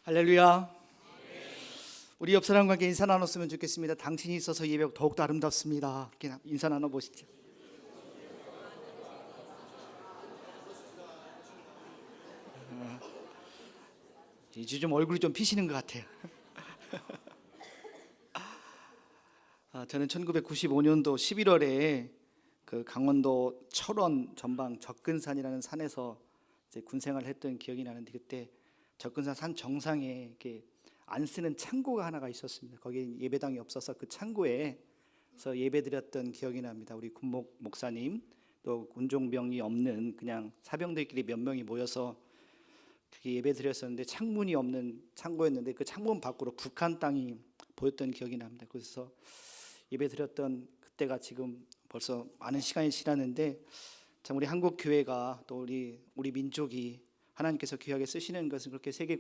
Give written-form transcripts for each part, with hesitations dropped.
할렐루야. 우리 옆 사람과 함께 인사 나눴으면 좋겠습니다. 당신이 있어서 예배가 더욱더 아름답습니다. 인사 나눠보시죠. 이제 좀 얼굴이 좀 피시는 것 같아요. 저는 1995년도 11월에 그 강원도 철원 전방 접근산이라는 산에서 이제 군생활을 했던 기억이 나는데, 그때 접근산 산 정상에 이렇게 안 쓰는 창고가 하나가 있었습니다. 거기 예배당이 없어서 그 창고에서 예배드렸던 기억이 납니다. 우리 군목 목사님 또 군종병이 없는 그냥 사병들끼리 몇 명이 모여서 그렇게 예배드렸었는데, 창문이 없는 창고였는데 그 창문 밖으로 북한 땅이 보였던 기억이 납니다. 그래서 예배드렸던 그때가 지금 벌써 많은 시간이 지났는데, 참 우리 한국 교회가 또 우리 민족이 하나님께서 귀하게 쓰시는 것은 그렇게 세계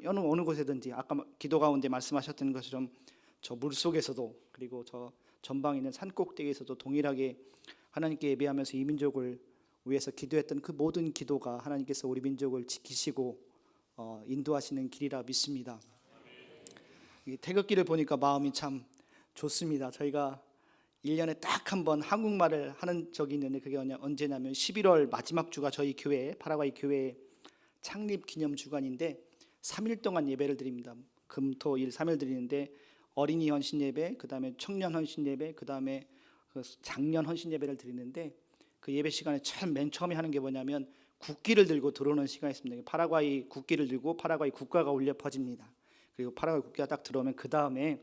어느 곳에든지 아까 기도 가운데 말씀하셨던 것처럼 저 물속에서도, 그리고 저 전방에 있는 산 꼭대기에서도 동일하게 하나님께 예배하면서 이 민족을 위해서 기도했던 그 모든 기도가 하나님께서 우리 민족을 지키시고 인도하시는 길이라 믿습니다. 이 태극기를 보니까 마음이 참 좋습니다. 저희가 1년에 딱 한 번 한국말을 하는 적이 있는데, 그게 언제냐면 11월 마지막 주가 저희 교회, 파라과이 교회 창립 기념 주간인데 3일 동안 예배를 드립니다. 금, 토, 일 3일 드리는데, 어린이 헌신 예배, 그 다음에 청년 헌신 예배, 그 다음에 장년 헌신 예배를 드리는데, 그 예배 시간에 맨 처음에 하는 게 뭐냐면 국기를 들고 들어오는 시간이 있습니다. 파라과이 국기를 들고 파라과이 국가가 울려 퍼집니다. 그리고 파라과이 국기가 딱 들어오면 그 다음에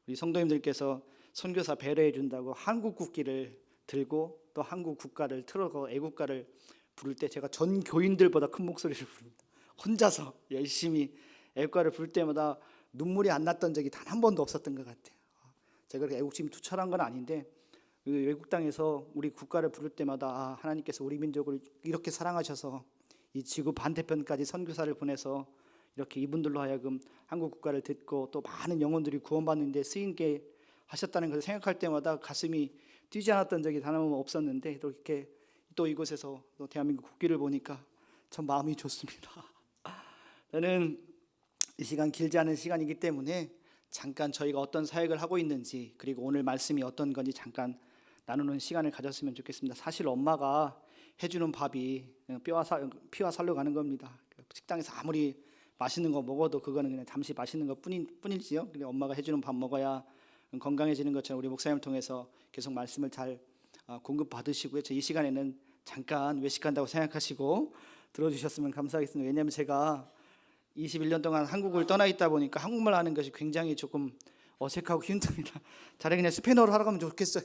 우리 성도님들께서 선교사 배려해 준다고 한국 국기를 들고 또 한국 국가를 틀어서 애국가를 부를 때, 제가 전 교인들보다 큰 목소리를 부릅니다. 혼자서 열심히 애국가를 부를 때마다 눈물이 안 났던 적이 단 한 번도 없었던 것 같아요. 제가 그렇게 애국심이 투철한 건 아닌데, 외국 땅에서 우리 국가를 부를 때마다 하나님께서 우리 민족을 이렇게 사랑하셔서 이 지구 반대편까지 선교사를 보내서 이렇게 이분들로 하여금 한국 국가를 듣고 또 많은 영혼들이 구원받는 데 쓰임게 하셨다는 것을 생각할 때마다 가슴이 뛰지 않았던 적이 단 한 번 없었는데, 또 이렇게 또 이곳에서 또 대한민국 국기를 보니까 참 마음이 좋습니다. 저는 이 시간 길지 않은 시간이기 때문에 잠깐 저희가 어떤 사역을 하고 있는지, 그리고 오늘 말씀이 어떤 건지 잠깐 나누는 시간을 가졌으면 좋겠습니다. 사실 엄마가 해주는 밥이 피와 살로 가는 겁니다. 식당에서 아무리 맛있는 거 먹어도 그거는 그냥 잠시 맛있는 것 뿐이지요. 근데 엄마가 해주는 밥 먹어야 건강해지는 것처럼 우리 목사님을 통해서 계속 말씀을 잘 공급받으시고요. 이 시간에는 잠깐 외식한다고 생각하시고 들어주셨으면 감사하겠습니다. 왜냐하면 제가 21년 동안 한국을 떠나 있다 보니까 한국말 하는 것이 굉장히 조금 어색하고 힘듭니다. 차라리 그냥 스페인어로 하라고 하면 좋겠어요.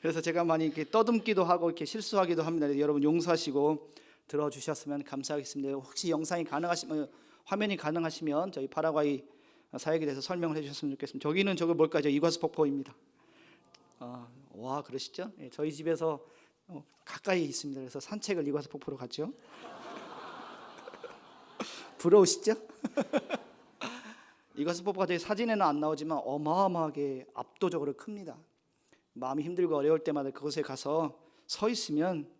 그래서 제가 많이 이렇게 떠듬기도 하고 이렇게 실수하기도 합니다. 여러분 용서하시고 들어주셨으면 감사하겠습니다. 혹시 영상이 가능하시면, 화면이 가능하시면 저희 파라과이 사역에 대해서 설명을 해주셨으면 좋겠습니다. 저기는 저거 뭘까요? 이과수 폭포입니다. 와, 그러시죠? 네, 저희 집에서 가까이 있습니다. 그래서 산책을 이과수 폭포로 갔죠. 부러우시죠? 이과수 폭포가 저희 사진에는 안 나오지만 어마어마하게 압도적으로 큽니다. 마음이 힘들고 어려울 때마다 그곳에 가서 서 있으면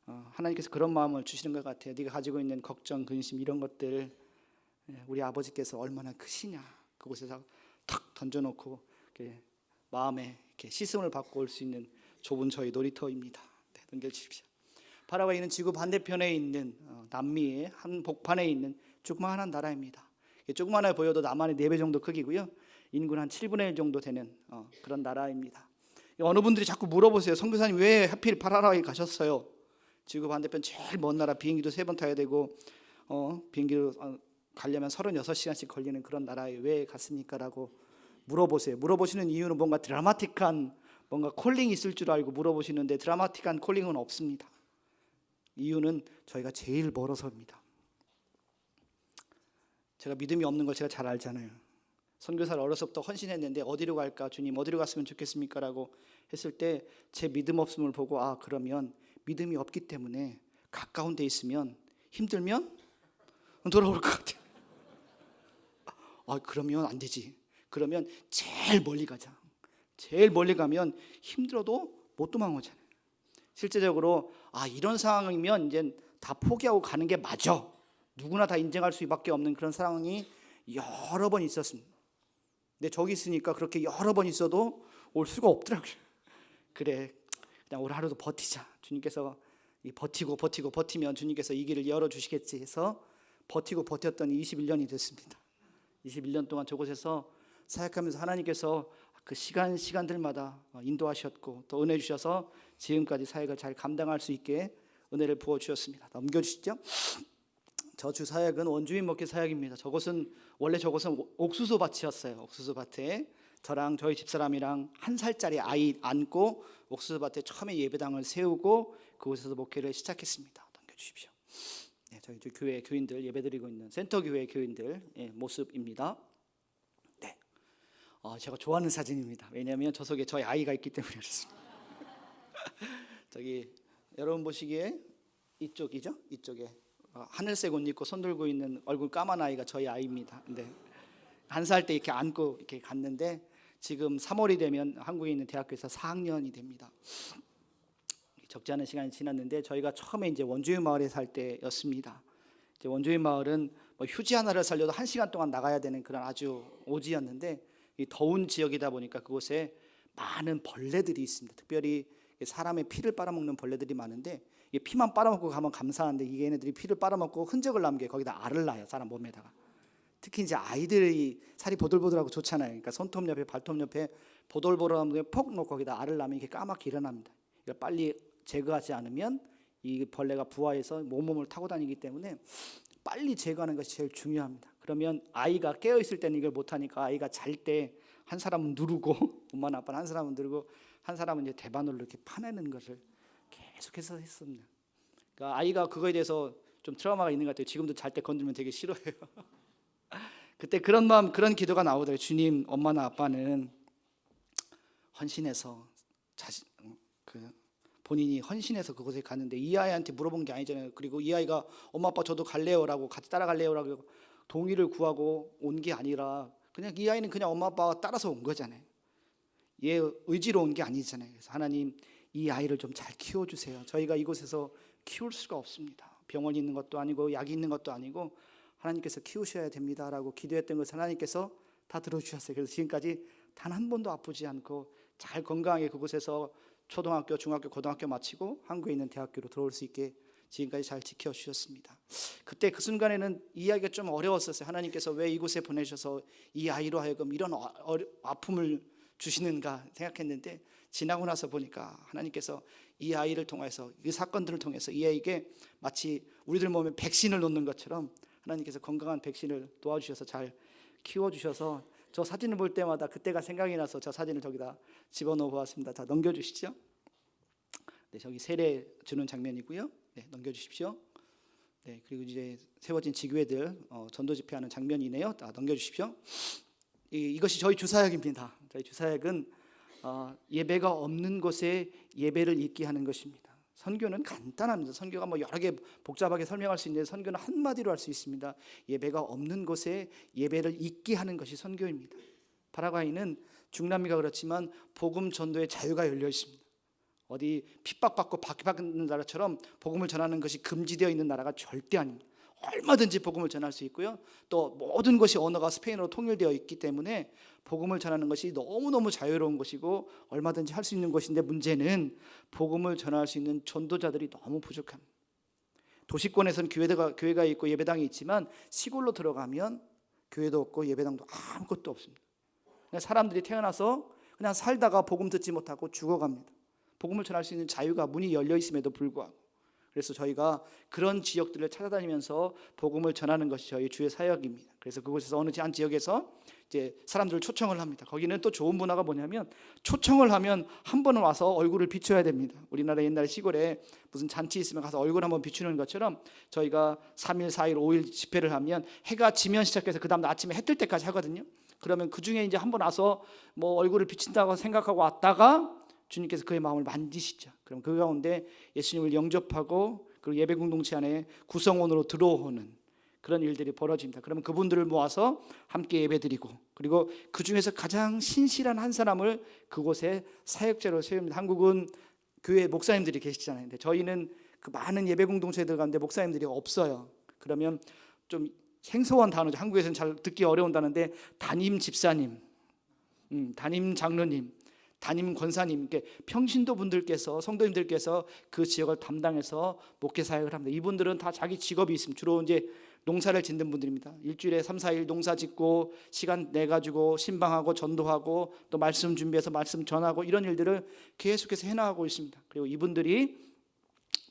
하나님께서 그런 마음을 주시는 것 같아요. 네가 가지고 있는 걱정, 근심 이런 것들 우리 아버지께서 얼마나 크시냐, 그곳에서 탁 던져놓고 이렇게 마음에 이렇게 씻음을 받고 올 수 있는 좁은 저희 놀이터입니다. 네, 넘겨주십시오. 파라과이는 지구 반대편에 있는 남미의 한 복판에 있는 조그마한 나라입니다. 조그마해 보여도 남한의 4배 정도 크기고요. 인구는 한 7분의 1 정도 되는 그런 나라입니다. 어느 분들이 자꾸 물어보세요. 선교사님 왜 하필 파라과이 가셨어요? 지구 반대편 제일 먼 나라, 비행기도 3번 타야 되고 비행기로 가려면 36시간씩 걸리는 그런 나라에 왜 갔습니까? 라고 물어보세요. 물어보시는 이유는 뭔가 드라마틱한 뭔가 콜링이 있을 줄 알고 물어보시는데, 드라마틱한 콜링은 없습니다. 이유는 저희가 제일 멀어서입니다. 제가 믿음이 없는 걸 제가 잘 알잖아요. 선교사를 어려서부터 헌신했는데 어디로 갈까? 주님 어디로 갔으면 좋겠습니까? 라고 했을 때 제 믿음 없음을 보고, 그러면 믿음이 없기 때문에 가까운 데 있으면 힘들면 돌아올 것 같아요. 그러면 안 되지. 그러면 제일 멀리 가자. 제일 멀리 가면 힘들어도 못 도망오잖아요. 실제적으로 이런 상황이면 이제 다 포기하고 가는 게 맞아. 누구나 다 인정할 수밖에 없는 그런 상황이 여러 번 있었습니다. 근데 저기 있으니까 그렇게 여러 번 있어도 올 수가 없더라고요. 그래, 그냥 오늘 하루도 버티자. 주님께서 버티면 주님께서 이 길을 열어주시겠지 해서 버티고 버텼더니 21년이 됐습니다. 21년 동안 저곳에서 사역하면서 하나님께서 그 시간들마다 인도하셨고 또 은혜 주셔서 지금까지 사역을 잘 감당할 수 있게 은혜를 부어주셨습니다. 넘겨주시죠. 저 주 사역은 원주민 목회 사역입니다. 원래 저곳은 옥수수 밭이었어요. 옥수수 밭에 저랑 저희 집사람이랑 1살짜리 아이 안고 옥수수 밭에 처음에 예배당을 세우고 그곳에서 목회를 시작했습니다. 넘겨주십시오. 네, 저희 교회 교인들 예배드리고 있는 센터교회 교인들 모습입니다. 네, 제가 좋아하는 사진입니다. 왜냐하면 저 속에 저희 아이가 있기 때문에 그렇습니다. 저기 여러분 보시기에 이쪽이죠? 이쪽에 하늘색 옷 입고 손 들고 있는 얼굴 까만 아이가 저희 아이입니다. 네. 1살 때 이렇게 안고 이렇게 갔는데 지금 3월이 되면 한국에 있는 대학교에서 4학년이 됩니다. 적지 않은 시간이 지났는데 저희가 처음에 이제 원주민 마을에 살 때였습니다. 이제 원주민 마을은 뭐 휴지 하나를 살려도 1시간 동안 나가야 되는 그런 아주 오지였는데 이 더운 지역이다 보니까 그곳에 많은 벌레들이 있습니다. 특별히 사람의 피를 빨아먹는 벌레들이 많은데 피만 빨아먹고 가면 감사한데 이게 얘네들이 피를 빨아먹고 흔적을 남게 거기다 알을 낳아요. 사람 몸에다가. 특히 이제 아이들이 살이 보들보들하고 좋잖아요. 그러니까 손톱 옆에 발톱 옆에 보들보들한 게 폭 놓고 거기다 알을 낳으면 이게 까맣게 일어납니다. 이걸 빨리 제거하지 않으면 이 벌레가 부화해서 몸을 타고 다니기 때문에 빨리 제거하는 것이 제일 중요합니다. 그러면 아이가 깨어 있을 때는 이걸 못 하니까 아이가 잘 때 한 사람은 누르고 엄마나 아빠는 한 사람은 누르고 한 사람은 이제 대바늘로 이렇게 파내는 것을 계속해서 했습니다. 그러니까 아이가 그거에 대해서 좀 트라우마가 있는 것 같아요. 지금도 잘 때 건들면 되게 싫어해요. 그때 그런 마음, 그런 기도가 나오더라고요. 주님, 엄마나 아빠는 헌신해서 본인이 헌신해서 그곳에 갔는데 이 아이한테 물어본 게 아니잖아요. 그리고 이 아이가 엄마 아빠 저도 갈래요라고 같이 따라갈래요라고 동의를 구하고 온 게 아니라 그냥 이 아이는 그냥 엄마 아빠가 따라서 온 거잖아요. 얘 의지로 온 게 아니잖아요. 그래서 하나님 이 아이를 좀 잘 키워주세요. 저희가 이곳에서 키울 수가 없습니다. 병원이 있는 것도 아니고 약이 있는 것도 아니고 하나님께서 키우셔야 됩니다라고 기도했던 것을 하나님께서 다 들어주셨어요. 그래서 지금까지 단 한 번도 아프지 않고 잘 건강하게 그곳에서 초등학교, 중학교, 고등학교 마치고 한국에 있는 대학교로 들어올 수 있게 지금까지 잘 지켜주셨습니다. 그때 그 순간에는 이야기가 좀 어려웠었어요. 하나님께서 왜 이곳에 보내셔서 이 아이로 하여금 이런 아픔을 주시는가 생각했는데 지나고 나서 보니까 하나님께서 이 아이를 통해서 이 사건들을 통해서 이 아이에게 마치 우리들 몸에 백신을 놓는 것처럼 하나님께서 건강한 백신을 도와주셔서 잘 키워주셔서 저 사진을 볼 때마다 그때가 생각이 나서 저 사진을 저기다 집어넣어 보았습니다. 자, 넘겨주시죠. 네, 저기 세례 주는 장면이고요. 네, 넘겨주십시오. 네, 그리고 이제 세워진 지교회들 전도 집회하는 장면이네요. 자, 넘겨주십시오. 이것이 저희 주사역입니다. 저희 주사역은 예배가 없는 곳에 예배를 있게 하는 것입니다. 선교는 간단합니다. 선교가 뭐 여러 개 복잡하게 설명할 수 있는데 선교는 한마디로 할 수 있습니다. 예배가 없는 곳에 예배를 있게 하는 것이 선교입니다. 파라과이는 중남미가 그렇지만 복음 전도의 자유가 열려 있습니다. 어디 핍박받고 박해받는 나라처럼 복음을 전하는 것이 금지되어 있는 나라가 절대 아닙니다. 얼마든지 복음을 전할 수 있고요. 또 모든 것이 언어가 스페인어로 통일되어 있기 때문에 복음을 전하는 것이 너무너무 자유로운 것이고 얼마든지 할 수 있는 것인데 문제는 복음을 전할 수 있는 전도자들이 너무 부족합니다. 도시권에서는 교회가 있고 예배당이 있지만 시골로 들어가면 교회도 없고 예배당도 아무것도 없습니다. 그냥 사람들이 태어나서 그냥 살다가 복음 듣지 못하고 죽어갑니다. 복음을 전할 수 있는 자유가 문이 열려 있음에도 불구하고 그래서 저희가 그런 지역들을 찾아다니면서 복음을 전하는 것이 저희 주의 사역입니다. 그래서 그곳에서 어느 한 지역에서 이제 사람들을 초청을 합니다. 거기는 또 좋은 문화가 뭐냐면 초청을 하면 한 번은 와서 얼굴을 비춰야 됩니다. 우리나라 옛날 시골에 무슨 잔치 있으면 가서 얼굴 한번 비추는 것처럼 저희가 3일, 4일, 5일 집회를 하면 해가 지면 시작해서 그 다음 아침에 해 뜰 때까지 하거든요. 그러면 그 중에 이제 한 번 와서 뭐 얼굴을 비친다고 생각하고 왔다가 주님께서 그의 마음을 만지시죠. 그럼 그 가운데 예수님을 영접하고 그리고 예배 공동체 안에 구성원으로 들어오는 그런 일들이 벌어집니다. 그러면 그분들을 모아서 함께 예배드리고 그리고 그 중에서 가장 신실한 한 사람을 그곳에 사역자로 세웁니다. 한국은 교회 목사님들이 계시잖아요. 근데 저희는 그 많은 예배 공동체들 가운데 목사님들이 없어요. 그러면 좀 생소한 단어죠. 한국에서는 잘 듣기 어려운 단어인데 담임 집사님, 담임 장로님, 담임 권사님, 평신도 분들께서 성도님들께서 그 지역을 담당해서 목회 사역을 합니다. 이분들은 다 자기 직업이 있습니다. 주로 이제 농사를 짓는 분들입니다. 일주일에 3, 4일 농사 짓고 시간 내 가지고 신방하고 전도하고 또 말씀 준비해서 말씀 전하고 이런 일들을 계속해서 해나가고 있습니다. 그리고 이분들이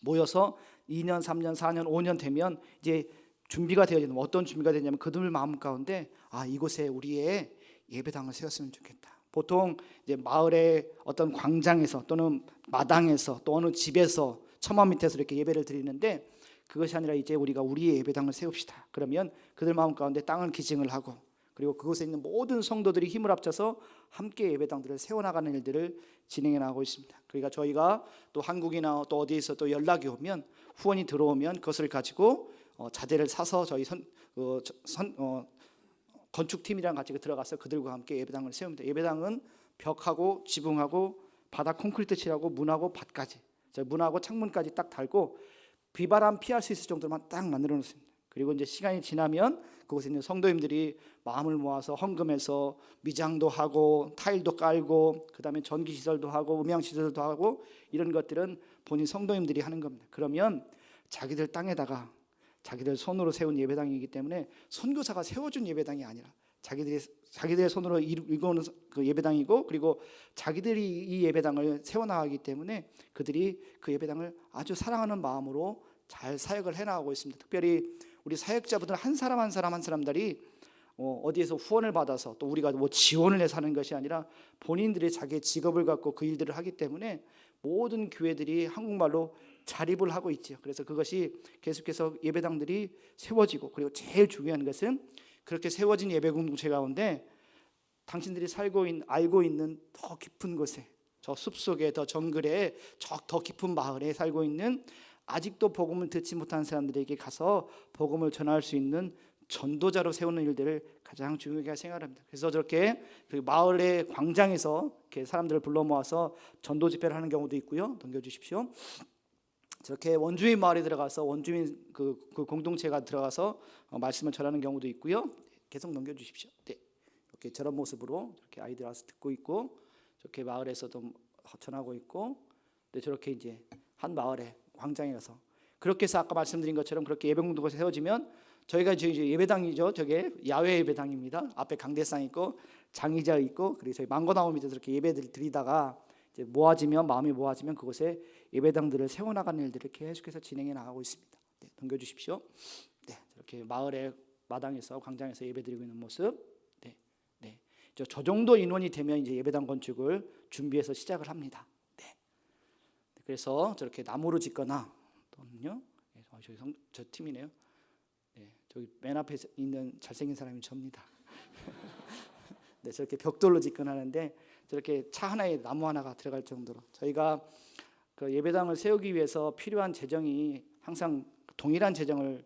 모여서 2년, 3년, 4년, 5년 되면 이제 준비가 되어지는, 어떤 준비가 되냐면 그들 마음 가운데 이곳에 우리의 예배당을 세웠으면 좋겠다. 보통 이제 마을의 어떤 광장에서 또는 마당에서 또 어느 집에서 처마 밑에서 이렇게 예배를 드리는데, 그것이 아니라 이제 우리가 우리의 예배당을 세웁시다. 그러면 그들 마음 가운데 땅을 기증을 하고, 그리고 그곳에 있는 모든 성도들이 힘을 합쳐서 함께 예배당들을 세워나가는 일들을 진행해 나가고 있습니다. 그러니까 저희가 또 한국이나 또 어디에서 또 연락이 오면, 후원이 들어오면 그것을 가지고 자재를 사서 저희 건축팀이랑 같이 들어가서 그들과 함께 예배당을 세웁니다. 예배당은 벽하고 지붕하고 바닥 콘크리트 칠하고 문하고 밭까지, 문하고 창문까지 딱 달고 비바람 피할 수 있을 정도만 딱 만들어 놓습니다. 그리고 이제 시간이 지나면 그곳에 있는 성도님들이 마음을 모아서 헌금해서 미장도 하고 타일도 깔고 그다음에 전기 시설도 하고 음향 시설도 하고, 이런 것들은 본인 성도님들이 하는 겁니다. 그러면 자기들 땅에다가 자기들 손으로 세운 예배당이기 때문에 선교사가 세워준 예배당이 아니라 자기들의 손으로 이루는 그 예배당이고, 그리고 자기들이 이 예배당을 세워나가기 때문에 그들이 그 예배당을 아주 사랑하는 마음으로 잘 사역을 해나가고 있습니다. 특별히 우리 사역자분들 한 사람 한 사람들이 어디에서 후원을 받아서 또 우리가 뭐 지원을 해서 하는 것이 아니라 본인들이 자기의 직업을 갖고 그 일들을 하기 때문에 모든 교회들이 한국말로 자립을 하고 있죠. 그래서 그것이 계속해서 예배당들이 세워지고, 그리고 제일 중요한 것은 그렇게 세워진 예배 공동체 가운데 당신들이 알고 있는 더 깊은 곳에, 저 숲속에, 더 정글에, 더 깊은 마을에 살고 있는 아직도 복음을 듣지 못한 사람들에게 가서 복음을 전할 수 있는 전도자로 세우는 일들을 가장 중요하게 생각합니다. 그래서 저렇게 그 마을의 광장에서 이렇게 사람들을 불러 모아서 전도 집회를 하는 경우도 있고요. 넘겨주십시오. 저렇게 원주민 마을에 들어가서 원주민 그 공동체가 들어가서 말씀을 전하는 경우도 있고요. 계속 넘겨주십시오. 네, 이렇게 저런 모습으로 이렇게 아이들 와서 듣고 있고, 저렇게 마을에서도 전하고 있고, 네, 저렇게 이제 한 마을에 광장에 가서 그렇게 해서 아까 말씀드린 것처럼 그렇게 예배 공동체가 세워지면 저희가 이제 예배당이죠. 저게 야외 예배당입니다. 앞에 강대상 있고 장의자 있고, 그리고 저희 망고나무 밑에서 이렇게 예배를 드리다가 이제 마음이 모아지면 그곳에 예배당들을 세워나가는 일들을 계속해서 진행해 나가고 있습니다. 네, 넘겨주십시오. 네, 이렇게 마을의 마당에서 광장에서 예배드리고 있는 모습. 네, 네. 저 정도 인원이 되면 이제 예배당 건축을 준비해서 시작을 합니다. 네. 그래서 저렇게 나무로 짓거나 또는요. 네, 저 팀이네요. 네, 저기 맨 앞에 있는 잘생긴 사람이 접니다. 네, 저렇게 벽돌로 짓거나 하는데 저렇게 차 하나에 나무 하나가 들어갈 정도로 저희가 그 예배당을 세우기 위해서 필요한 재정이 항상 동일한 재정을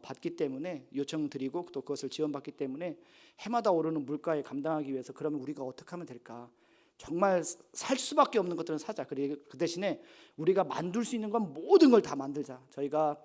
받기 때문에 요청드리고 또 그것을 지원받기 때문에 해마다 오르는 물가에 감당하기 위해서, 그러면 우리가 어떻게 하면 될까? 정말 살 수밖에 없는 것들은 사자. 그 대신에 우리가 만들 수 있는 건 모든 걸 다 만들자. 저희가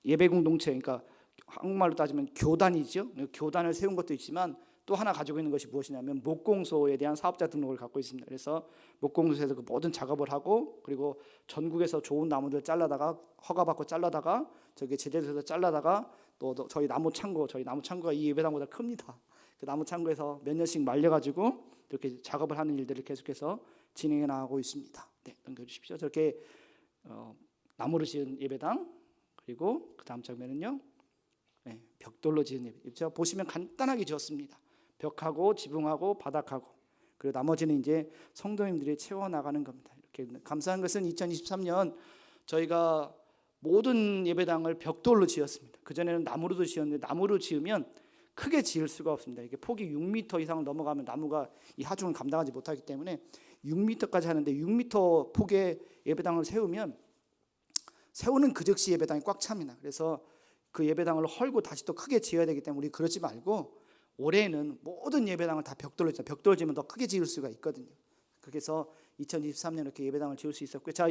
예배 공동체, 그러니까 한국말로 따지면 교단이죠. 교단을 세운 것도 있지만 또 하나 가지고 있는 것이 무엇이냐면 목공소에 대한 사업자 등록을 갖고 있습니다. 그래서 목공소에서 그 모든 작업을 하고, 그리고 전국에서 좋은 나무들 잘라다가 허가받고 잘라다가 저기 제재소에서 잘라다가 또 저희 나무 창고가 이 예배당보다 큽니다. 그 나무 창고에서 몇 년씩 말려가지고 이렇게 작업을 하는 일들을 계속해서 진행해 나가고 있습니다. 네, 넘겨주십시오. 저렇게 나무로 지은 예배당, 그리고 그 다음 장면은요. 네, 벽돌로 지은 예배당. 보시면 간단하게 지었습니다. 벽하고 지붕하고 바닥하고, 그리고 나머지는 이제 성도님들이 채워나가는 겁니다. 이렇게 감사한 것은 2023년 저희가 모든 예배당을 벽돌로 지었습니다. 그전에는 나무로도 지었는데 나무로 지으면 크게 지을 수가 없습니다. 이게 폭이 6m 이상을 넘어가면 나무가 이 하중을 감당하지 못하기 때문에 6m까지 하는데, 6m 폭의 예배당을 세우는 그 즉시 예배당이 꽉 찹니다. 그래서 그 예배당을 헐고 다시 또 크게 지어야 되기 때문에 우리 그러지 말고 올해는 모든 예배당을 다 벽돌로 지어요. 벽돌 지으면 더 크게 지을 수가 있거든요. 그래서 2023년 이렇게 예배당을 지을 수 있었고요. 자,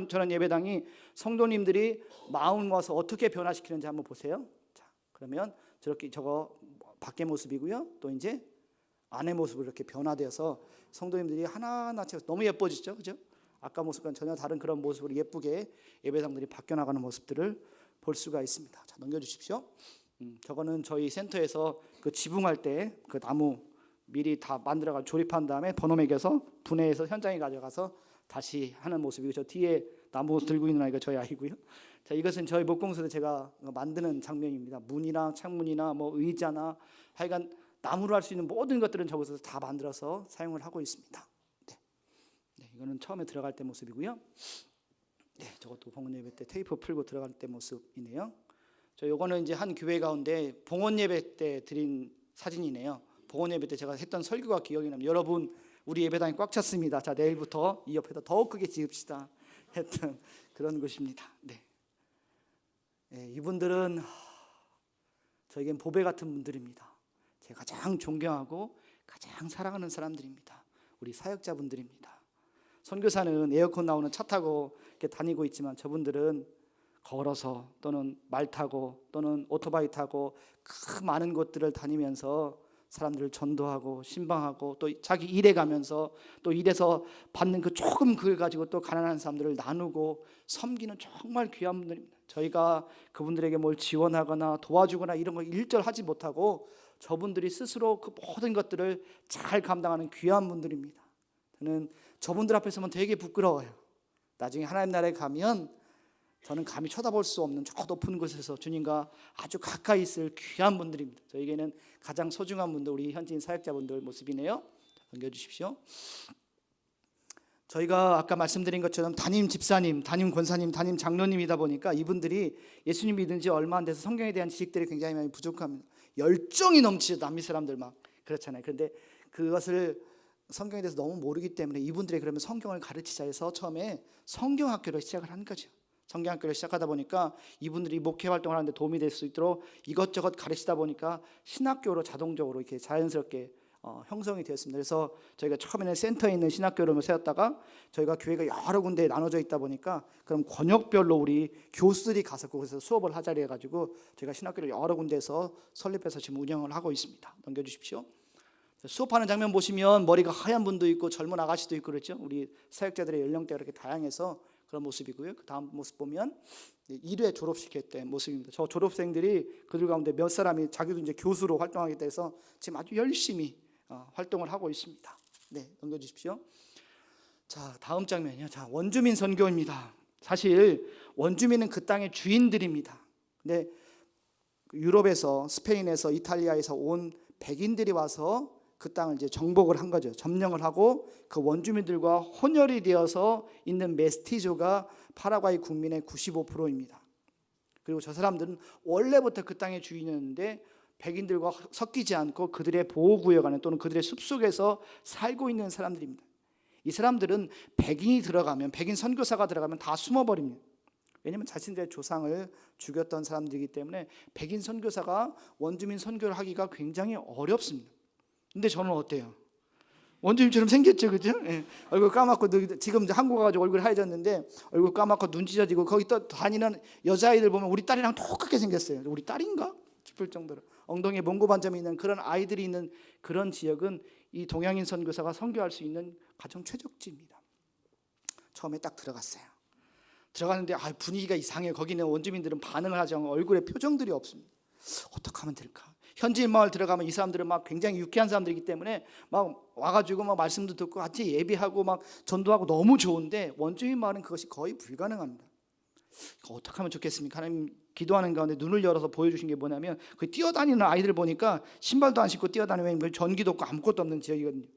저런 예배당이 성도님들이 마음 모아서 어떻게 변화시키는지 한번 보세요. 자, 그러면 저렇게 저거 밖의 모습이고요. 또 이제 안의 모습으로 이렇게 변화되어서 성도님들이 하나하나 너무 예뻐지죠, 그죠? 아까 모습과는 전혀 다른 그런 모습으로 예쁘게 예배당들이 바뀌어 나가는 모습들을 볼 수가 있습니다. 자, 넘겨주십시오. 저거는 저희 센터에서 그 지붕할 때 그 나무 미리 다 만들어가 조립한 다음에 번호 매겨서 분해해서 현장에 가져가서 다시 하는 모습이고, 저 뒤에 나무 들고 있는 아이가 저희 아이고요. 자, 이것은 저희 목공소에서 제가 만드는 장면입니다. 문이나 창문이나 뭐 의자나 하여간 나무로 할 수 있는 모든 것들은 저곳에서 다 만들어서 사용을 하고 있습니다. 네, 이거는 처음에 들어갈 때 모습이고요. 네, 저것도 봉헌 예배 때 테이프 풀고 들어갈 때 모습이네요. 요거는 이제 한 교회 가운데 봉헌 예배 때 드린 사진이네요. 봉헌 예배 때 제가 했던 설교가 기억이 납니다. 여러분, 우리 예배당이 꽉 찼습니다. 자, 내일부터 이 옆에다 더 크게 지읍시다 했던 그런 것입니다. 네. 네, 이분들은 저에겐 보배 같은 분들입니다. 제가 가장 존경하고 가장 사랑하는 사람들입니다. 우리 사역자분들입니다. 선교사는 에어컨 나오는 차 타고 이렇게 다니고 있지만 저분들은 걸어서 또는 말 타고 또는 오토바이 타고 그 많은 곳들을 다니면서 사람들을 전도하고 신방하고 또 자기 일에 가면서 또 일에서 받는 그 조금 그걸 가지고 또 가난한 사람들을 나누고 섬기는 정말 귀한 분들입니다. 저희가 그분들에게 뭘 지원하거나 도와주거나 이런 걸 일절하지 못하고 저분들이 스스로 그 모든 것들을 잘 감당하는 귀한 분들입니다. 저는 저분들 앞에 서면 되게 부끄러워요. 나중에 하나님 나라에 가면 저는 감히 쳐다볼 수 없는 저 높은 곳에서 주님과 아주 가까이 있을 귀한 분들입니다. 저에게는 가장 소중한 분들, 우리 현지인 사역자분들 모습이네요. 넘겨주십시오. 저희가 아까 말씀드린 것처럼 담임 집사님, 담임 권사님, 담임 장로님이다 보니까 이분들이 예수님 믿은 지 얼마 안 돼서 성경에 대한 지식들이 굉장히 많이 부족합니다. 열정이 넘치죠. 남미 사람들 막 그렇잖아요. 그런데 그것을 성경에 대해서 너무 모르기 때문에 이분들이 그러면 성경을 가르치자 해서 처음에 성경학교를 시작을 한 거죠. 성경학교를 시작하다 보니까 이분들이 목회 활동을 하는데 도움이 될 수 있도록 이것저것 가르치다 보니까 신학교로 자동적으로 이렇게 자연스럽게 형성이 되었습니다. 그래서 저희가 처음에는 센터에 있는 신학교를 세웠다가 저희가 교회가 여러 군데에 나눠져 있다 보니까 그럼 권역별로 우리 교수들이 가서 거기서 수업을 하자리 해가지고 저희가 신학교를 여러 군데에서 설립해서 지금 운영을 하고 있습니다. 넘겨주십시오. 수업하는 장면 보시면 머리가 하얀 분도 있고 젊은 아가씨도 있고 그렇죠. 우리 사역자들의 연령대가 이렇게 다양해서 그런 모습이고요. 그 다음 모습 보면 1회 졸업시킬 때 모습입니다. 저 졸업생들이 그들 가운데 몇 사람이 자기도 이제 교수로 활동하게 돼서 지금 아주 열심히 활동을 하고 있습니다. 네, 넘겨주십시오. 자, 다음 장면이요. 자, 원주민 선교입니다. 사실 원주민은 그 땅의 주인들입니다. 근데 유럽에서, 스페인에서, 이탈리아에서 온 백인들이 와서 그 땅을 이제 정복을 한 거죠. 점령을 하고 그 원주민들과 혼혈이 되어서 있는 메스티조가 파라과이 국민의 95%입니다. 그리고 저 사람들은 원래부터 그 땅의 주인이었는데 백인들과 섞이지 않고 그들의 보호구역 안에 또는 그들의 숲속에서 살고 있는 사람들입니다. 이 사람들은 백인이 들어가면, 백인 선교사가 들어가면 다 숨어버립니다. 왜냐하면 자신들의 조상을 죽였던 사람들이기 때문에 백인 선교사가 원주민 선교를 하기가 굉장히 어렵습니다. 근데 저는 어때요? 원주민처럼 생겼죠, 그죠? 예. 얼굴 까맣고 지금 이제 한국 와가지고 얼굴 하얘졌는데 얼굴 까맣고 눈 찢어지고 거기 또 다니는 여자아이들 보면 우리 딸이랑 똑같게 생겼어요. 우리 딸인가 싶을 정도로 엉덩이에 몽고 반점이 있는 그런 아이들이 있는 그런 지역은 이 동양인 선교사가 선교할 수 있는 가장 최적지입니다. 처음에 딱 들어갔어요. 들어가는데 분위기가 이상해요. 거기는 원주민들은 반응을 하지 않고 얼굴에 표정들이 없습니다. 어떻게 하면 될까? 현지인 마을 들어가면 이 사람들은 막 굉장히 유쾌한 사람들이기 때문에 막 와가지고 막 말씀도 듣고 같이 예배하고 막 전도하고 너무 좋은데 원주민 마을은 그것이 거의 불가능합니다. 어떻게 하면 좋겠습니까? 하나님 기도하는 가운데 눈을 열어서 보여주신 게 뭐냐면 그 뛰어다니는 아이들 보니까 신발도 안 신고 뛰어다니면 전기도 없고 아무것도 없는 지역이거든요.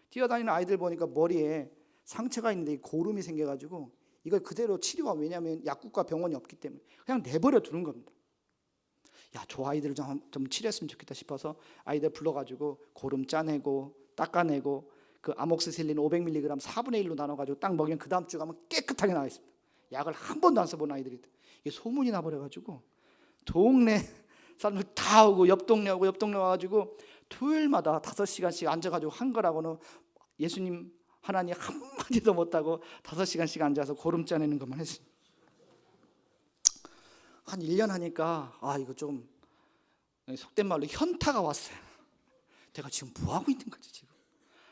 뛰어다니는 아이들 보니까 머리에 상처가 있는데 고름이 생겨가지고 이걸 그대로 치료가, 왜냐하면 약국과 병원이 없기 때문에 그냥 내버려 두는 겁니다. 야, 저 아이들을 좀 치료했으면 좋겠다 싶어서 아이들 불러가지고 고름 짜내고 닦아내고 그 아목스실린 500mg 4분의 1로 나눠가지고 딱 먹이면 그 다음 주 가면 깨끗하게 나와 있습니다. 약을 한 번도 안 써본 아이들이 이게 소문이 나버려가지고 동네 사람들 다 오고 옆 동네 와가지고 토요일마다 5시간씩 앉아가지고 한 거라고는 예수님 하나님 한마디도 못하고 5시간씩 앉아서 고름 짜내는 것만 했습니다. 한 1년 하니까 이거 좀 속된 말로 현타가 왔어요. 내가 지금 뭐 하고 있는 거지 지금?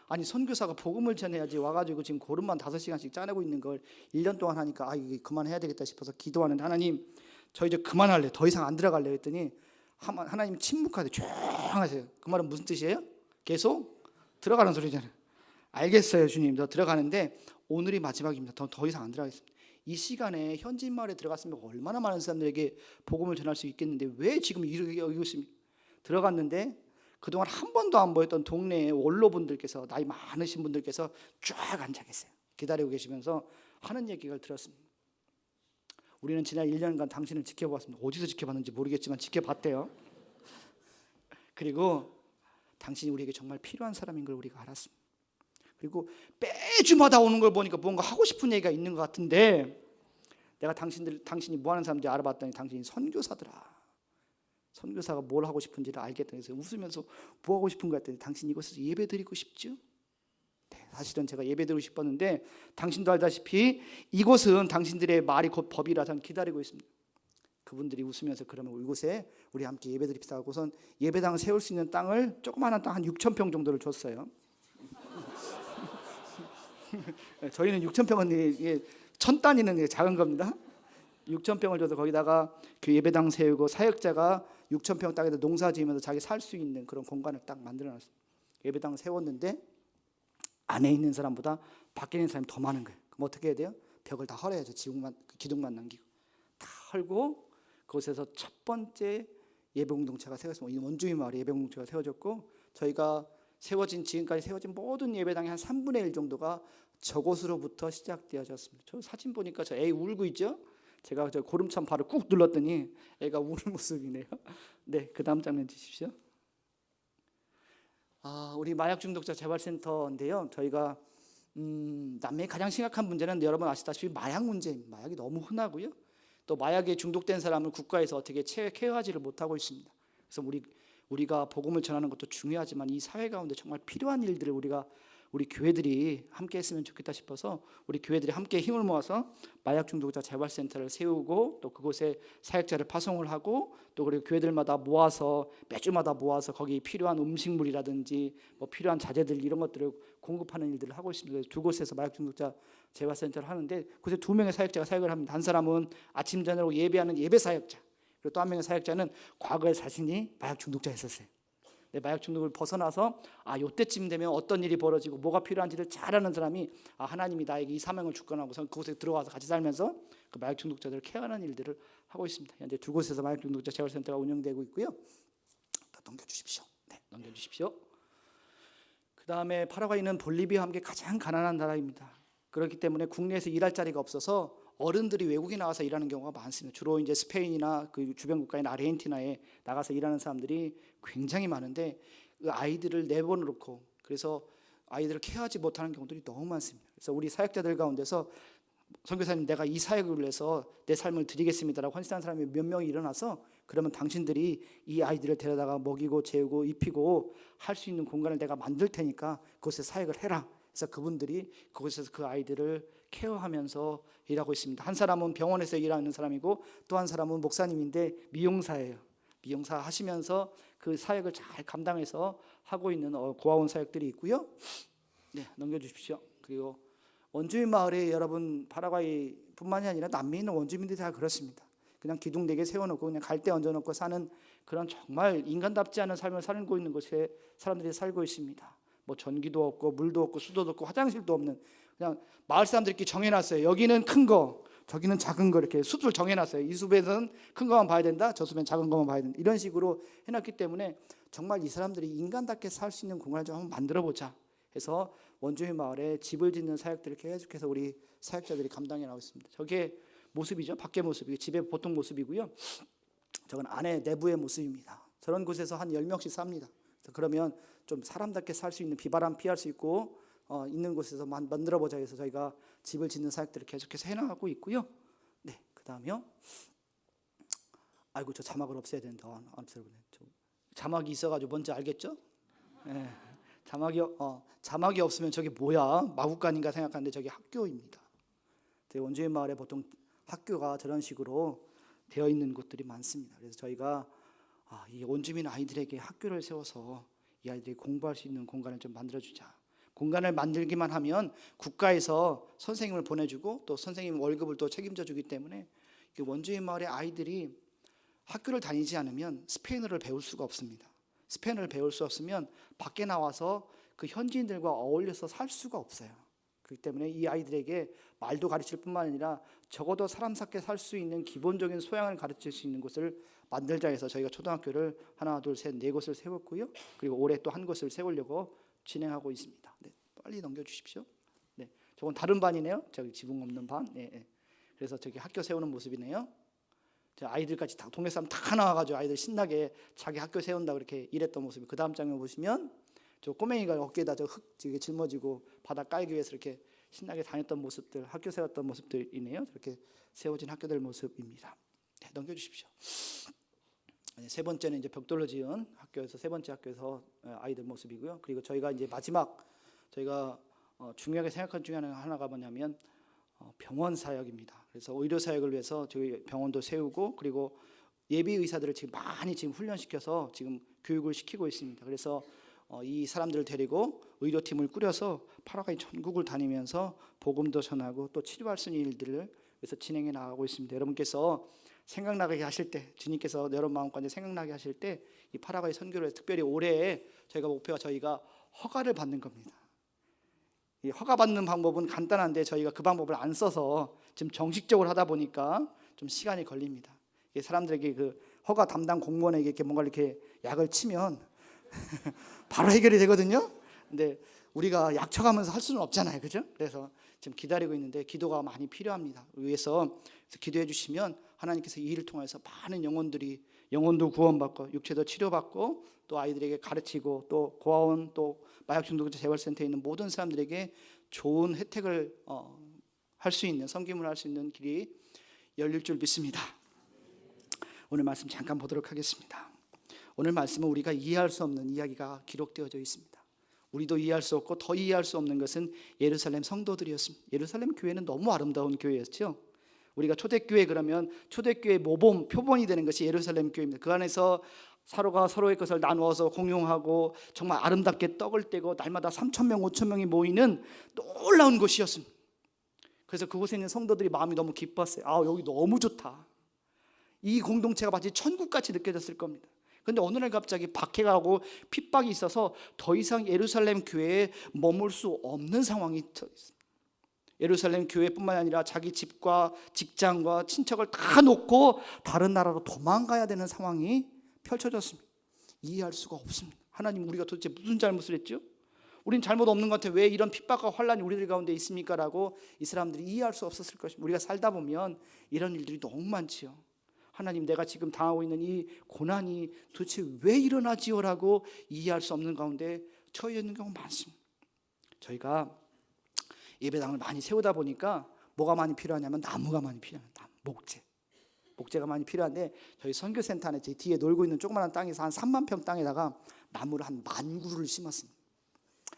아니 선교사가 복음을 전해야지 와가지고 지금 고름만 5시간씩 짜내고 있는 걸 1년 동안 하니까 이게 그만해야 되겠다 싶어서 기도하는데, 하나님 저 이제 그만할래, 더 이상 안 들어갈래 했더니 하나님 침묵하되 조용하세요. 그 말은 무슨 뜻이에요? 계속 들어가는 소리잖아요. 알겠어요 주님, 더 들어가는데 오늘이 마지막입니다. 더 이상 안 들어가겠습니다. 이 시간에 현지인 마을에 들어갔으면 얼마나 많은 사람들에게 복음을 전할 수 있겠는데 왜 지금 이렇게 여기고 있습니까? 들어갔는데 그동안 한 번도 안 보였던 동네의 원로분들께서, 나이 많으신 분들께서 쫙 앉아 계세요. 기다리고 계시면서 하는 얘기를 들었습니다. 우리는 지난 1년간 당신을 지켜봤습니다. 어디서 지켜봤는지 모르겠지만 지켜봤대요. 그리고 당신이 우리에게 정말 필요한 사람인 걸 우리가 알았습니다. 그리고 매주마다 오는 걸 보니까 뭔가 하고 싶은 얘기가 있는 것 같은데, 내가 당신이 뭐 하는 사람인지 알아봤더니 당신이 선교사더라. 선교사가 뭘 하고 싶은지를 알겠다 해서 웃으면서 뭐 하고 싶은가 했더니 당신 이곳에서 예배 드리고 싶죠? 네, 사실은 제가 예배 드리고 싶었는데 당신도 알다시피 이곳은 당신들의 말이 곧 법이라 저는 기다리고 있습니다. 그분들이 웃으면서 그러면 이곳에 우리 함께 예배 드립시다 하고선 예배당을 세울 수 있는 땅을, 조그마한 땅 한 6,000평 정도를 줬어요. 저희는 6,000평은 이게 1,000단위는 작은 겁니다. 6,000평을 줘서 거기다가 그 예배당 세우고 사역자가 6,000평 땅에다 농사 지으면서 자기 살 수 있는 그런 공간을 딱 만들어놨어요. 예배당을 세웠는데 안에 있는 사람보다 밖에 있는 사람이 더 많은 거예요. 그럼 어떻게 해야 돼요? 벽을 다 헐어야죠. 기둥만 남기고 다 헐고 그곳에서 첫 번째 예배공동체가 세워졌습니다. 원주민 마을에 예배공동체가 세워졌고, 저희가 지금까지 세워진 모든 예배당의 한 3분의 1 정도가 저곳으로부터 시작되어졌습니다. 저 사진 보니까 저 애 울고 있죠? 제가 저 고름참 발을 꾹 눌렀더니 애가 우는 모습이네요. 네, 그 다음 장면 주십시오. 우리 마약 중독자 재활센터인데요. 저희가 남미의 가장 심각한 문제는 여러분 아시다시피 마약 문제입니다. 마약이 너무 흔하고요. 또 마약에 중독된 사람을 국가에서 어떻게 케어하지를 못하고 있습니다. 그래서 우리가 복음을 전하는 것도 중요하지만 이 사회 가운데 정말 필요한 일들을 우리 교회들이 함께 했으면 좋겠다 싶어서 우리 교회들이 함께 힘을 모아서 마약 중독자 재활센터를 세우고, 또 그곳에 사역자를 파송을 하고, 또 그리고 교회들마다 매주마다 모아서 거기 필요한 음식물이라든지 뭐 필요한 자재들 이런 것들을 공급하는 일들을 하고 있습니다. 그래서 두 곳에서 마약 중독자 재활센터를 하는데 그곳에 2명의 사역자가 사역을 합니다. 한 사람은 아침 저녁으로 예배하는 예배 사역자, 그리고 또 한 명의 사역자는 과거에 자신이 마약 중독자였었어요. 마약 중독을 벗어나서 이때쯤 되면 어떤 일이 벌어지고 뭐가 필요한지를 잘 아는 사람이 하나님이 나에게 이 사명을 주거나 하고서 그곳에 들어가서 같이 살면서 그 마약 중독자들을 케어하는 일들을 하고 있습니다. 현재 두 곳에서 마약 중독자 재활센터가 운영되고 있고요. 넘겨주십시오. 네, 넘겨주십시오. 그 다음에 파라과이는 볼리비아와 함께 가장 가난한 나라입니다. 그렇기 때문에 국내에서 일할 자리가 없어서 어른들이 외국에 나가서 일하는 경우가 많습니다. 주로 이제 스페인이나 그 주변 국가인 아르헨티나에 나가서 일하는 사람들이 굉장히 많은데 그 아이들을 내버려놓고 그래서 아이들을 케어하지 못하는 경우들이 너무 많습니다. 그래서 우리 사역자들 가운데서 선교사님 내가 이 사역을 위해서 내 삶을 드리겠습니다라고 헌신한 사람이 몇 명이 일어나서, 그러면 당신들이 이 아이들을 데려다가 먹이고 재우고 입히고 할 수 있는 공간을 내가 만들 테니까 그곳에 사역을 해라. 그래서 그분들이 그곳에서 그 아이들을 케어하면서 일하고 있습니다. 한 사람은 병원에서 일하는 사람이고 또 한 사람은 목사님인데 미용사예요. 미용사 하시면서 그 사역을 잘 감당해서 하고 있는 고아원 사역들이 있고요. 네, 넘겨주십시오. 그리고 원주민 마을에 여러분 파라과이뿐만이 아니라 남미에 있는 원주민들이 다 그렇습니다. 그냥 기둥 4개 세워놓고 그냥 갈대 얹어놓고 사는 그런 정말 인간답지 않은 삶을 살고 있는 곳에 사람들이 살고 있습니다. 뭐 전기도 없고 물도 없고 수도도 없고 화장실도 없는, 그냥 마을 사람들끼리 정해놨어요. 여기는 큰 거, 저기는 작은 거, 이렇게 숲을 정해놨어요. 이 숲에서는 큰 거만 봐야 된다, 저 숲엔 작은 거만 봐야 된다, 이런 식으로 해놨기 때문에 정말 이 사람들이 인간답게 살 수 있는 공간을 좀 한번 만들어보자 해서 원주민 마을에 집을 짓는 사역들을 계속해서 우리 사역자들이 감당해 나가고 있습니다. 저게 모습이죠. 밖의 모습이고 집의 보통 모습이고요. 저건 안에 내부의 모습입니다. 저런 곳에서 한 10명씩 삽니다. 그러면 좀 사람답게 살 수 있는, 비바람 피할 수 있고 있는 곳에서 만들어보자 해서 저희가 집을 짓는 사역들을 계속해서 해나가고 있고요. 네, 그 다음에요. 저 자막을 없애야 된다. 자막이 있어가지고 뭔지 알겠죠? 네. 자막이 없으면 저게 뭐야? 마국간인가 생각하는데 저게 학교입니다. 원주민 마을에 보통 학교가 저런 식으로 되어 있는 곳들이 많습니다. 그래서 저희가 이 원주민 아이들에게 학교를 세워서 이 아이들이 공부할 수 있는 공간을 좀 만들어주자. 공간을 만들기만 하면 국가에서 선생님을 보내주고 또 선생님 월급을 또 책임져 주기 때문에 원주민 마을의 아이들이 학교를 다니지 않으면 스페인어를 배울 수가 없습니다. 스페인어를 배울 수 없으면 밖에 나와서 그 현지인들과 어울려서 살 수가 없어요. 그렇기 때문에 이 아이들에게 말도 가르칠 뿐만 아니라 적어도 사람답게 살 수 있는 기본적인 소양을 가르칠 수 있는 곳을 만들자 해서 저희가 초등학교를 하나, 둘, 셋, 네 곳을 세웠고요. 그리고 올해 또 한 곳을 세우려고 진행하고 있습니다. 네, 빨리 넘겨주십시오. 네, 저건 다른 반이네요. 저기 지붕 없는 반. 네. 그래서 저기 학교 세우는 모습이네요. 아이들까지 다 동네 사람 다 나와가지고 아이들 신나게 자기 학교 세운다 그렇게 일했던 모습이. 그 다음 장면 보시면 저 꼬맹이가 어깨에다 저 흙 짊어지고 바닥 깔기 위해서 이렇게 신나게 다녔던 모습들, 학교 세웠던 모습들이네요. 저렇게 세워진 학교들 모습입니다. 네, 넘겨주십시오. 세 번째는 이제 벽돌로 지은 학교에서 세 번째 학교에서 아이들 모습이고요. 그리고 저희가 이제 마지막 저희가 중요하게 생각한 중에 하나가 뭐냐면 병원 사역입니다. 그래서 의료 사역을 위해서 저희 병원도 세우고 그리고 예비 의사들을 지금 많이 훈련시켜서 지금 교육을 시키고 있습니다. 그래서 이 사람들을 데리고 의료팀을 꾸려서 파라과이 전국을 다니면서 복음도 전하고 또 치료할 수 있는 일들을 그래서 진행해 나가고 있습니다. 여러분께서 생각나게 하실 때, 주님께서 여러분 마음까지 생각나게 하실 때 이 파라과이 선교를 특별히 올해 저희가 목표가 저희가 허가를 받는 겁니다. 이 허가 받는 방법은 간단한데 저희가 그 방법을 안 써서 지금 정식적으로 하다 보니까 좀 시간이 걸립니다. 사람들에게 그 허가 담당 공무원에게 이렇게 뭔가 이렇게 약을 치면 바로 해결이 되거든요. 근데 우리가 약 쳐가면서 할 수는 없잖아요, 그죠? 그래서 지금 기다리고 있는데 기도가 많이 필요합니다. 위해서 기도해 주시면 하나님께서 이 일을 통해서 많은 영혼도 구원받고 육체도 치료받고 또 아이들에게 가르치고 또 고아원 또 마약 중독자 재활센터에 있는 모든 사람들에게 좋은 혜택을 할 수 있는 섬김을 할 수 있는 길이 열릴 줄 믿습니다. 오늘 말씀 잠깐 보도록 하겠습니다. 오늘 말씀은 우리가 이해할 수 없는 이야기가 기록되어져 있습니다. 우리도 이해할 수 없고 더 이해할 수 없는 것은 예루살렘 성도들이었습니다. 예루살렘 교회는 너무 아름다운 교회였죠. 우리가 초대교회 그러면 초대교회 모범, 표본이 되는 것이 예루살렘 교회입니다. 그 안에서 서로가 서로의 것을 나누어서 공용하고 정말 아름답게 떡을 떼고 날마다 3,000명, 5,000명이 모이는 놀라운 곳이었습니다. 그래서 그곳에 있는 성도들이 마음이 너무 기뻤어요. 여기 너무 좋다. 이 공동체가 마치 천국같이 느껴졌을 겁니다. 그런데 어느 날 갑자기 박해가 오고 핍박이 있어서 더 이상 예루살렘 교회에 머물 수 없는 상황이 있습니다. 예루살렘 교회뿐만 아니라 자기 집과 직장과 친척을 다 놓고 다른 나라로 도망가야 되는 상황이 펼쳐졌습니다. 이해할 수가 없습니다. 하나님, 우리가 도대체 무슨 잘못을 했죠? 우린 잘못 없는 것 같아요. 왜 이런 핍박과 환란이 우리들 가운데 있습니까? 라고 이 사람들이 이해할 수 없었을 것입니다. 우리가 살다 보면 이런 일들이 너무 많지요. 하나님, 내가 지금 당하고 있는 이 고난이 도대체 왜 일어나지요? 라고 이해할 수 없는 가운데 처해 있는 경우가 많습니다. 저희가 예배당을 많이 세우다 보니까 뭐가 많이 필요하냐면 나무가 많이 필요합니다. 목재가 많이 필요한데 저희 선교센터 안에 제 뒤에 놀고 있는 조그마한 땅에서 한 3만 평 땅에다가 나무를 한 10,000그루를 심었습니다.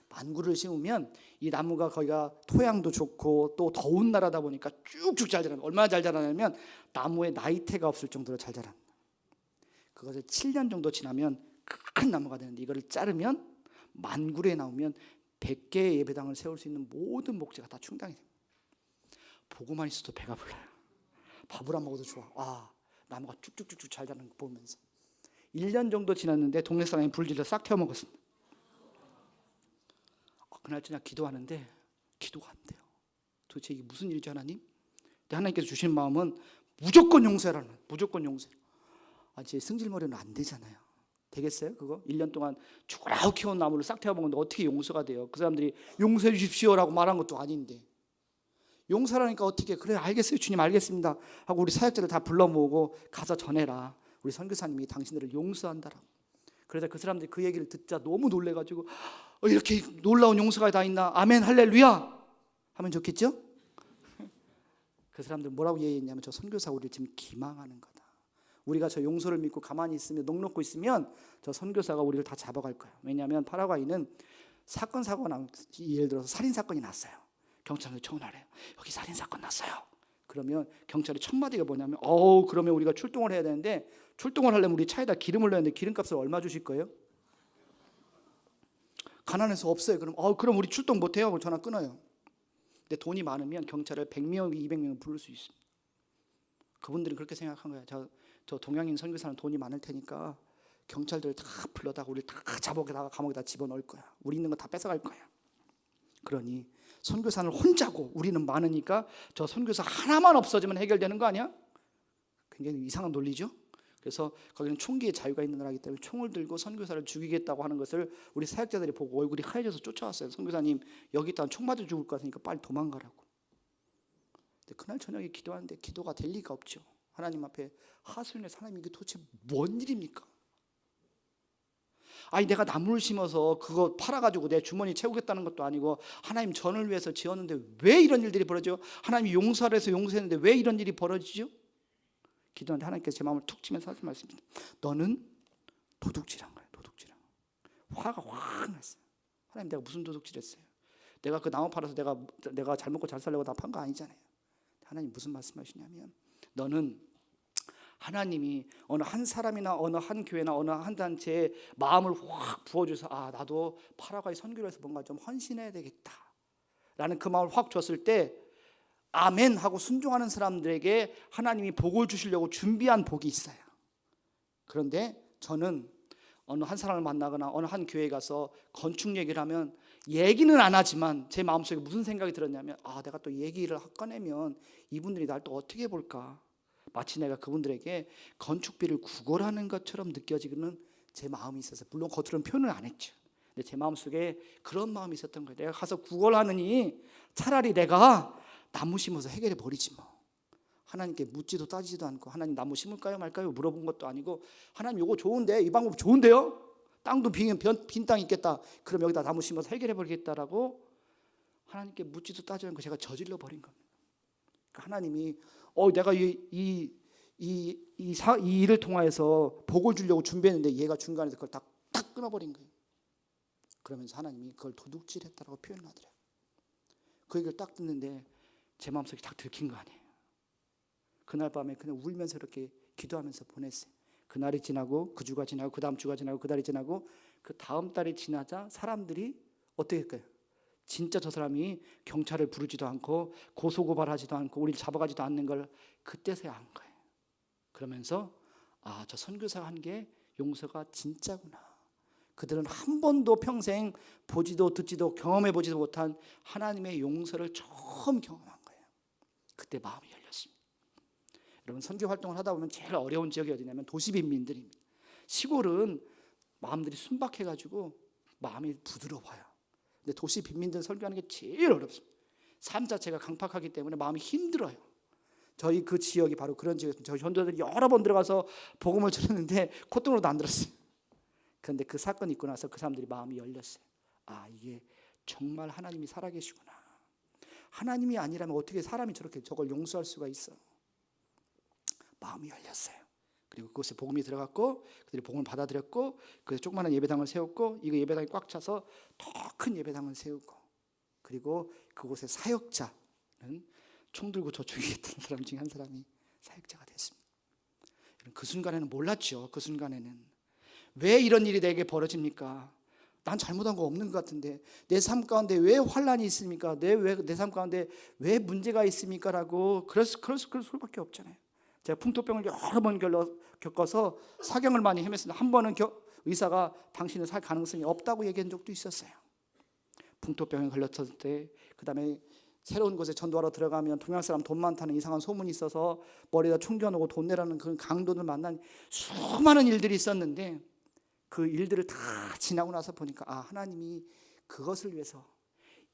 10,000그루를 심으면 이 나무가 거기가 토양도 좋고 또 더운 나라다 보니까 쭉쭉 잘 자랍니다. 얼마나 잘 자라냐면 나무에 나이테가 없을 정도로 잘 자랍니다. 그것을 7년 정도 지나면 큰 나무가 되는데 이거를 자르면 10,000그루에 나오면 100개의 예배당을 세울 수 있는 모든 목재가 다 충당이 됩니다. 보고만 있어도 배가 불러요. 밥을 안 먹어도 좋아. 나무가 쭉쭉쭉쭉 잘 자라는 거 보면서 1년 정도 지났는데 동네 사람이 불질러 싹 태워 먹었습니다. 그날 저녁 기도하는데 기도가 안 돼요. 도대체 이게 무슨 일이죠, 하나님? 근데 하나님께서 주신 마음은 무조건 용서라는 거예요. 무조건 용서. 제 승질머리는 안 되잖아요. 되겠어요? 그거 1년 동안 죽으라고 키운 나무를 싹 태워 먹는데 어떻게 용서가 돼요? 그 사람들이 용서해 주십시오라고 말한 것도 아닌데 용서라니까 어떻게 그래 알겠어요 주님 알겠습니다 하고 우리 사역자들 다 불러 모으고 가서 전해라. 우리 선교사님이 당신들을 용서한다라고. 그래서 그 사람들이 그 얘기를 듣자 너무 놀래가지고 이렇게 놀라운 용서가 다 있나? 아멘 할렐루야 하면 좋겠죠? 그 사람들 뭐라고 얘기했냐면 저 선교사 우리를 지금 기망하는 거다. 우리가 저 용서를 믿고 가만히 있으면 넋 놓고 있으면 저 선교사가 우리를 다 잡아갈 거야. 왜냐하면 파라과이는 사고나 예를 들어서 살인 사건이 났어요. 경찰에 청원하래요. 여기 살인 사건 났어요. 그러면 경찰이 첫 마디가 뭐냐면 그러면 우리가 출동을 해야 되는데, 출동을 하려면 우리 차에다 기름을 넣어야 되는데 기름값을 얼마 주실 거예요? 가난해서 없어요. 그럼 우리 출동 못 해요. 전화 끊어요. 근데 돈이 많으면 경찰을 100명, 200명 부를 수 있습니다. 그분들은 그렇게 생각한 거예요. 저 동양인 선교사는 돈이 많을 테니까 경찰들 다 불러다가 우리 다 잡아다가 감옥에다 집어넣을 거야. 우리 있는 거 다 뺏어갈 거야. 그러니 선교사는 혼자고 우리는 많으니까 저 선교사 하나만 없어지면 해결되는 거 아니야? 굉장히 이상한 논리죠. 그래서 거기는 총기의 자유가 있는 나라이기 때문에 총을 들고 선교사를 죽이겠다고 하는 것을 우리 사역자들이 보고 얼굴이 하얘져서 쫓아왔어요. 선교사님, 여기 있다가 총 맞아 죽을 것 같으니까 빨리 도망가라고. 근데 그날 저녁에 기도하는데 기도가 될 리가 없죠. 하나님 앞에 하소연의 사람이 이게 도대체 뭔 일입니까? 아니, 내가 나무를 심어서 그거 팔아가지고 내 주머니 채우겠다는 것도 아니고 하나님 전을 위해서 지었는데 왜 이런 일들이 벌어져? 하나님이 용서를 해서 용서했는데 왜 이런 일이 벌어지죠? 기도하는데 하나님께서 제 마음을 툭 치면서 하신 말씀입니다. 너는 도둑질한 거야. 도둑질한 거야. 화가 확 났어요. 하나님, 내가 무슨 도둑질했어요? 내가 그 나무 팔아서 내가 잘 먹고 잘 살려고 다 판 거 아니잖아요. 하나님 무슨 말씀하시냐면, 너는 하나님이 어느 한 사람이나 어느 한 교회나 어느 한 단체에 마음을 확 부어줘서 나도 파라과이 선교를 해서 뭔가 좀 헌신해야 되겠다 라는 그 마음을 확 줬을 때 아멘 하고 순종하는 사람들에게 하나님이 복을 주시려고 준비한 복이 있어요. 그런데 저는 어느 한 사람을 만나거나 어느 한 교회에 가서 건축 얘기를 하면 얘기는 안 하지만 제 마음속에 무슨 생각이 들었냐면, 내가 또 얘기를 꺼내면 이분들이 날 또 어떻게 볼까, 마치 내가 그분들에게 건축비를 구걸하는 것처럼 느껴지는 제 마음이 있어서, 물론 겉으로는 표현을 안 했죠. 근데 제 마음속에 그런 마음이 있었던 거예요. 내가 가서 구걸하느니 차라리 내가 나무 심어서 해결해 버리지 뭐. 하나님께 묻지도 따지지도 않고, 하나님 나무 심을까요 말까요 물어본 것도 아니고, 하나님 요거 좋은데, 이 방법 좋은데요? 땅도 빈 땅 있겠다. 그럼 여기다 나무 심어서 해결해 버리겠다라고 하나님께 묻지도 따지지 않고 제가 저질러 버린 겁니다. 그러니까 하나님이 내가 이 일을 통하여서 복을 주려고 준비했는데 얘가 중간에서 그걸 딱 끊어버린 거예요. 그러면서 하나님이 그걸 도둑질했다라고 표현을 하더래요. 그 얘기를 딱 듣는데 제 마음속에 딱 들킨 거 아니에요. 그날 밤에 그냥 울면서 이렇게 기도하면서 보냈어요. 그날이 지나고 그 주가 지나고 그 다음 주가 지나고 그 달이 지나고 그 다음 달이 지나자 사람들이 어떻게 할까요? 진짜 저 사람이 경찰을 부르지도 않고 고소고발하지도 않고 우리를 잡아가지도 않는 걸 그때서야 안 거예요. 그러면서 저 선교사가 한 게 용서가 진짜구나. 그들은 한 번도 평생 보지도 듣지도 경험해 보지도 못한 하나님의 용서를 처음 경험한 거예요. 그때 마음이 열렸습니다. 여러분, 선교 활동을 하다 보면 제일 어려운 지역이 어디냐면 도시빈민들입니다. 시골은 마음들이 순박해가지고 마음이 부드러워요. 근데 도시 빈민들 설교하는 게 제일 어렵습니다. 삶 자체가 강팍하기 때문에 마음이 힘들어요. 저희 그 지역이 바로 그런 지역이었습니다. 저희 전도들이 여러 번 들어가서 복음을 전했는데 콧등으로도 안 들었어요. 그런데 그 사건이 있고 나서 그 사람들이 마음이 열렸어요. 이게 정말 하나님이 살아계시구나. 하나님이 아니라면 어떻게 사람이 저걸 용서할 수가 있어. 마음이 열렸어요. 그리고 그곳에 복음이 들어갔고 그들이 복음을 받아들였고, 그래서 조그마한 예배당을 세웠고, 이거 예배당이 꽉 차서 더 큰 예배당을 세우고, 그리고 그곳의 사역자는 총 들고 저 죽이겠다는 사람 중에 한 사람이 사역자가 됐습니다. 그 순간에는 몰랐죠. 그 순간에는 왜 이런 일이 내게 벌어집니까? 난 잘못한 거 없는 것 같은데 내 삶 가운데 왜 환란이 있습니까? 내 삶 가운데 왜 문제가 있습니까? 라고 그럴 수밖에 없잖아요. 제가 풍토병을 여러 번 겪어서 사경을 많이 헤맸습니다. 한 번은 의사가 당신은 살 가능성이 없다고 얘기한 적도 있었어요. 풍토병에 걸렸을 때, 그 다음에 새로운 곳에 전도하러 들어가면 동양 사람 돈 많다는 이상한 소문이 있어서 머리에다 총겨놓고 돈 내라는 그런 강도들 만난 수많은 일들이 있었는데, 그 일들을 다 지나고 나서 보니까 하나님이 그것을 위해서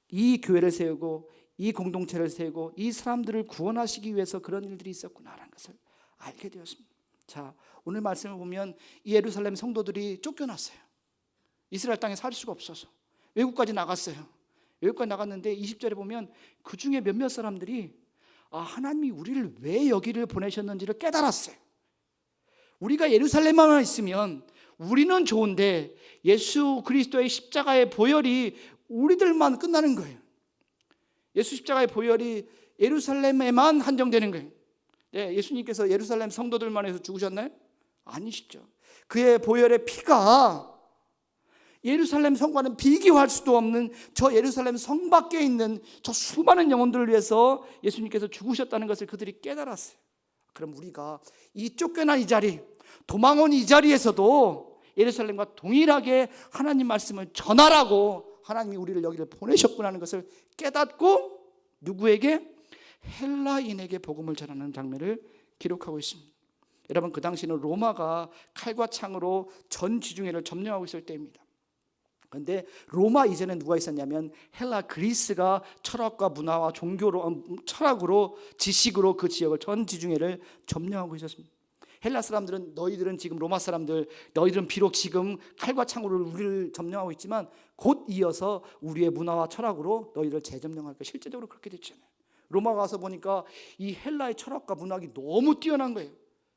이 교회를 세우고 이 공동체를 세우고 이 사람들을 구원하시기 위해서 그런 일들이 있었구나라는 것을 알게 되었습니다. 자, 오늘 말씀을 보면 이 예루살렘 성도들이 쫓겨났어요. 이스라엘 땅에 살 수가 없어서 외국까지 나갔어요. 외국까지 나갔는데 20절에 보면 그 중에 몇몇 사람들이 하나님이 우리를 왜 여기를 보내셨는지를 깨달았어요. 우리가 예루살렘만 있으면 우리는 좋은데 예수 그리스도의 십자가의 보혈이 우리들만 끝나는 거예요. 예수 십자가의 보혈이 예루살렘에만 한정되는 거예요. 네, 예수님께서 예루살렘 성도들만 해서 죽으셨나요? 아니시죠. 그의 보혈의 피가 예루살렘 성과는 비교할 수도 없는 저 예루살렘 성 밖에 있는 저 수많은 영혼들을 위해서 예수님께서 죽으셨다는 것을 그들이 깨달았어요. 그럼 우리가 이 쫓겨난 이 자리, 도망온 이 자리에서도 예루살렘과 동일하게 하나님 말씀을 전하라고 하나님이 우리를 여기를 보내셨구나 하는 것을 깨닫고 누구에게? 헬라인에게 복음을 전하는 장면을 기록하고 있습니다. 여러분, 그 당시는 로마가 칼과 창으로 전 지중해를 점령하고 있을 때입니다. 그런데 로마 이전에 누가 있었냐면 헬라 그리스가 철학과 문화와 종교로, 철학으로, 지식으로 그 지역을, 전 지중해를 점령하고 있었습니다. 헬라 사람들은 너희들은 지금 로마 사람들, 너희들은 비록 지금 칼과 창으로 우리를 점령하고 있지만 곧 이어서 우리의 문화와 철학으로 너희를 재점령할 거예요. 실제적으로 그렇게 됐잖아요. 로마 가서 보니까 이 헬라의 철학과 문학이 너무 뛰어난 거예요.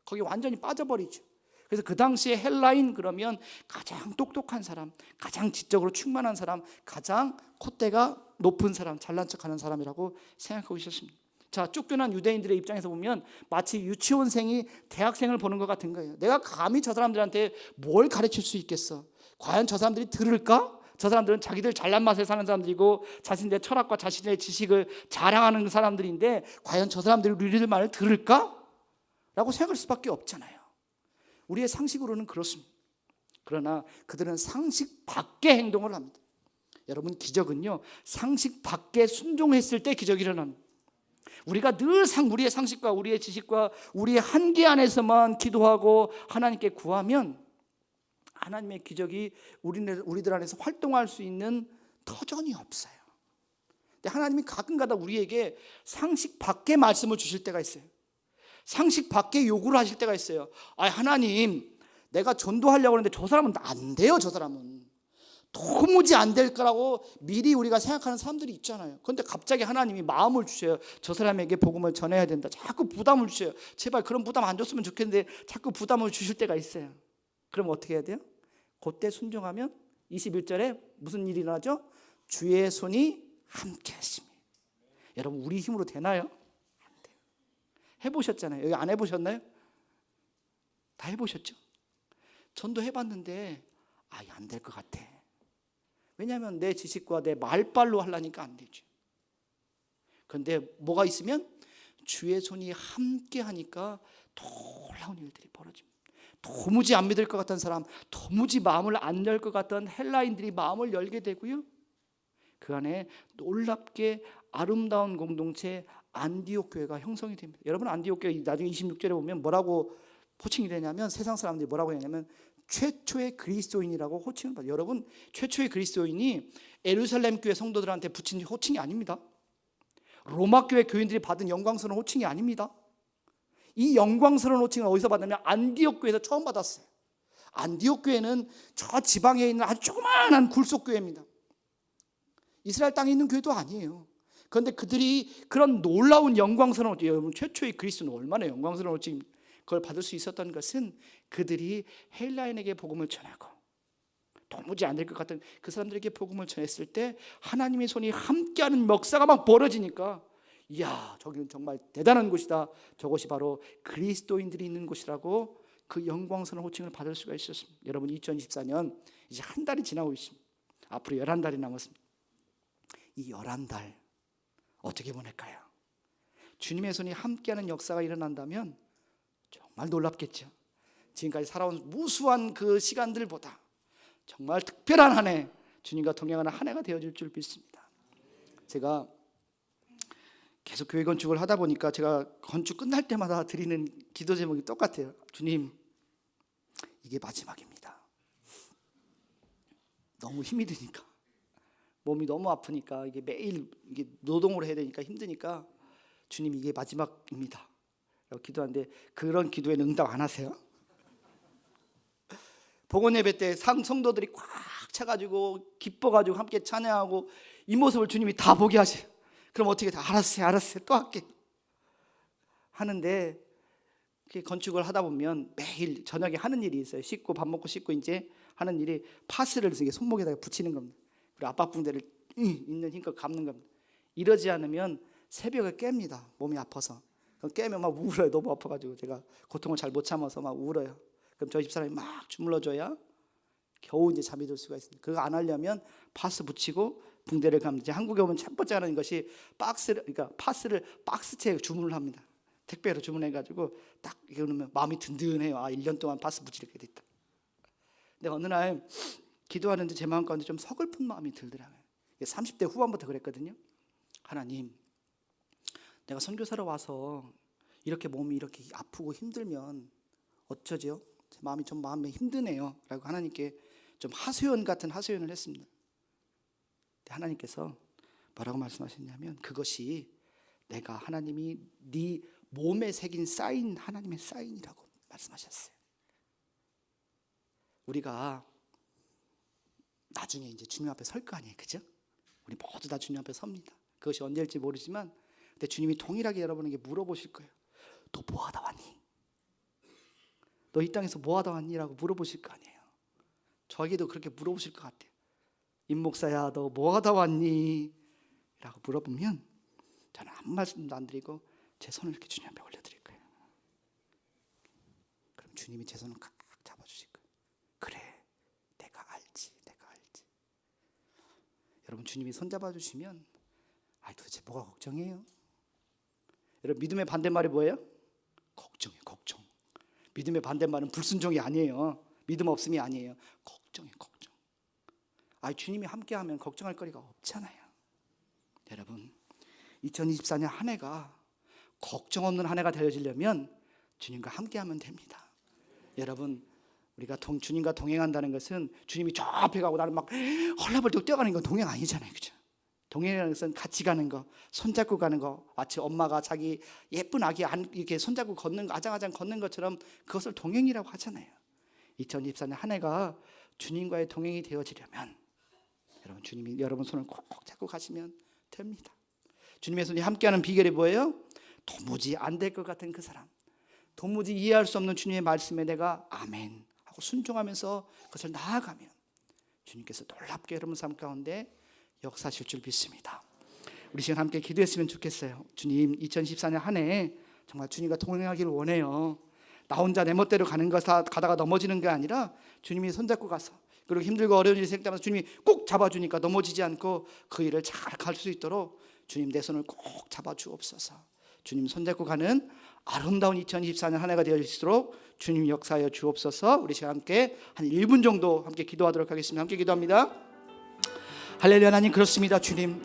거기 완전히 빠져버리죠. 그래서 그 당시에 헬라인 그러면 가장 똑똑한 사람, 가장 지적으로 충만한 사람, 가장 콧대가 높은 사람, 잘난 척하는 사람이라고 생각하고 있었습니다. 자, 쫓겨난 유대인들의 입장에서 보면 마치 유치원생이 대학생을 보는 것 같은 거예요. 내가 감히 저 사람들한테 뭘 가르칠 수 있겠어? 과연 저 사람들이 들을까? 저 사람들은 자기들 잘난 맛에 사는 사람들이고 자신들의 철학과 자신의 지식을 자랑하는 사람들인데 과연 저 사람들이 우리들 말을 들을까? 라고 생각할 수밖에 없잖아요. 우리의 상식으로는 그렇습니다. 그러나 그들은 상식 밖의 행동을 합니다. 여러분, 기적은요, 상식 밖에 순종했을 때 기적이 일어납니다. 우리가 늘 우리의 상식과 우리의 지식과 우리의 한계 안에서만 기도하고 하나님께 구하면 하나님의 기적이 우리들 안에서 활동할 수 있는 터전이 없어요. 근데 하나님이 가끔가다 우리에게 상식 밖의 말씀을 주실 때가 있어요. 상식 밖의 요구를 하실 때가 있어요. 하나님, 내가 전도하려고 하는데 저 사람은 안 돼요. 저 사람은 도무지 안 될 거라고 미리 우리가 생각하는 사람들이 있잖아요. 그런데 갑자기 하나님이 마음을 주셔요. 저 사람에게 복음을 전해야 된다. 자꾸 부담을 주셔요. 제발 그런 부담 안 줬으면 좋겠는데 자꾸 부담을 주실 때가 있어요. 그럼 어떻게 해야 돼요? 그때 순종하면 21절에 무슨 일이 일어나죠? 주의 손이 함께 하십니다. 여러분, 우리 힘으로 되나요? 안 돼요. 해보셨잖아요. 여기 안 해보셨나요? 다 해보셨죠? 전도 해봤는데 안 될 것 같아. 왜냐하면 내 지식과 내 말빨로 하려니까 안 되죠. 그런데 뭐가 있으면 주의 손이 함께 하니까 놀라운 일들이 벌어집니다. 도무지 안 믿을 것 같은 사람, 도무지 마음을 안 열 것 같던 헬라인들이 마음을 열게 되고요, 그 안에 놀랍게 아름다운 공동체 안디옥 교회가 형성이 됩니다. 여러분, 안디옥 교회 나중에 26절에 보면 뭐라고 호칭이 되냐면, 세상 사람들이 뭐라고 하냐면 최초의 그리스도인이라고 호칭을 받아요. 여러분, 최초의 그리스도인이 예루살렘 교회 성도들한테 붙인 호칭이 아닙니다. 로마 교회 교인들이 받은 영광스러운 호칭이 아닙니다. 이 영광스러운 호칭을 어디서 받냐면 안디옥 교회에서 처음 받았어요. 안디옥 교회는 저 지방에 있는 아주 조그마한 굴속 교회입니다. 이스라엘 땅에 있는 교회도 아니에요. 그런데 그들이 그런 놀라운 영광스러운 호칭, 여러분, 최초의 그리스도는 얼마나 영광스러운 호칭, 그걸 받을 수 있었던 것은 그들이 헬라인에게 복음을 전하고 도무지 안 될 것 같은 그 사람들에게 복음을 전했을 때 하나님의 손이 함께하는 역사가 막 벌어지니까, 이야, 저기는 정말 대단한 곳이다. 저곳이 바로 그리스도인들이 있는 곳이라고 그 영광스러운 호칭을 받을 수가 있었습니다. 여러분, 2024년 이제 한 달이 지나고 있습니다. 앞으로 11달이 남았습니다. 이 11달 어떻게 보낼까요? 주님의 손이 함께하는 역사가 일어난다면 정말 놀랍겠죠. 지금까지 살아온 무수한 그 시간들보다 정말 특별한 한 해, 주님과 동행하는 한 해가 되어질 줄 믿습니다. 제가 계속 교회 건축을 하다 보니까 제가 건축 끝날 때마다 드리는 기도 제목이 똑같아요. 주님, 이게 마지막입니다. 너무 힘이 드니까, 몸이 너무 아프니까, 이게 매일 이게 노동을 해야 되니까 힘드니까, 주님, 이게 마지막입니다 라고 기도하는데, 그런 기도에는 응답 안 하세요? 복원 예배 때 성도들이 꽉 차가지고 기뻐가지고 함께 찬양하고 이 모습을 주님이 다 보게 하세요. 그럼 어떻게 다 알았어요 또 할게 하는데, 건축을 하다 보면 매일 저녁에 하는 일이 있어요. 씻고 밥 먹고 씻고 이제 하는 일이 파스를 이게 손목에다가 붙이는 겁니다. 그리고 압박붕대를 있는 힘껏 감는 겁니다. 이러지 않으면 새벽에 깹니다. 몸이 아파서. 그럼 깨면 막 울어요. 너무 아파가지고 제가 고통을 잘 못 참아서 막 울어요. 그럼 저희 집사람이 막 주물러줘야 겨우 이제 잠이 들 수가 있습니다. 그거 안 하려면 파스 붙이고 붕대를 감는. 이제 한국에 오면 첫 번째 하는 것이 그러니까 파스를 박스채에 주문을 합니다. 택배로 주문해가지고 딱 이러면 마음이 든든해요. 1년 동안 파스 붙이게 됐다. 근데 어느 날 기도하는데 제 마음 가운데 좀 서글픈 마음이 들더라고요. 30대 후반부터 그랬거든요. 하나님, 내가 선교사로 와서 이렇게 몸이 이렇게 아프고 힘들면 어쩌죠? 제 마음이 좀 마음이 힘드네요 라고 하나님께 좀 하소연 같은 하소연을 했습니다. 하나님께서 뭐라고 말씀하셨냐면, 그것이 내가 하나님이 네 몸에 새긴 사인, 하나님의 사인이라고 말씀하셨어요. 우리가 나중에 이제 주님 앞에 설 거 아니에요, 그죠? 우리 모두 다 주님 앞에 섭니다. 그것이 언제일지 모르지만, 근데 주님이 동일하게 여러분에게 물어보실 거예요. 너 뭐 하다 왔니? 너 이 땅에서 뭐 하다 왔니? 라고 물어보실 거 아니에요. 저에게도 그렇게 물어보실 것 같아요. 임 목사야, 너 뭐 하다 왔니? 라고 물어보면 저는 아무 말씀도 안 드리고 제 손을 이렇게 주님 앞에 올려드릴 거예요. 그럼 주님이 제 손을 꽉 잡아주실 거예요. 그래, 내가 알지. 여러분, 주님이 손 잡아주시면 도대체 뭐가 걱정이에요? 여러분, 믿음의 반대말이 뭐예요? 걱정이에요. 걱정. 믿음의 반대말은 불순종이 아니에요. 믿음 없음이 아니에요. 걱정이에요. 걱정. 주님이 함께하면 걱정할 거리가 없잖아요. 여러분, 2024년 한 해가 걱정 없는 한 해가 되어지려면 주님과 함께하면 됩니다. 여러분, 우리가 주님과 동행한다는 것은 주님이 저 앞에 가고 나는 막 헐레벌떡 뛰어가는 건 동행 아니잖아요, 그죠? 동행이라는 것은 같이 가는 거, 손잡고 가는 거, 마치 엄마가 자기 예쁜 아기 이렇게 손잡고 걷는 거, 아장아장 걷는 것처럼 그것을 동행이라고 하잖아요. 2024년 한 해가 주님과의 동행이 되어지려면 여러분, 주님이 여러분 손을 꼭 잡고 가시면 됩니다. 주님의 손이 함께하는 비결이 뭐예요? 도무지 안 될 것 같은 그 사람, 도무지 이해할 수 없는 주님의 말씀에 내가 아멘 하고 순종하면서 그것을 나아가면 주님께서 놀랍게 여러분 삶 가운데 역사하실 줄 믿습니다. 우리 시간 함께 기도했으면 좋겠어요. 주님, 2014년 한 해 정말 주님과 동행하기를 원해요. 나 혼자 내 멋대로 가는 거 가다가 넘어지는 게 아니라 주님이 손잡고 가서, 그리고 힘들고 어려운 일이 생기면서 주님이 꼭 잡아주니까 넘어지지 않고 그 일을 잘 갈 수 있도록 주님 내 손을 꼭 잡아주옵소서. 주님 손잡고 가는 아름다운 2024년 한 해가 되어질수록 주님 역사하여 주옵소서. 우리 시간 함께 한 1분 정도 함께 기도하도록 하겠습니다. 함께 기도합니다. 할렐루야. 하나님, 그렇습니다. 주님,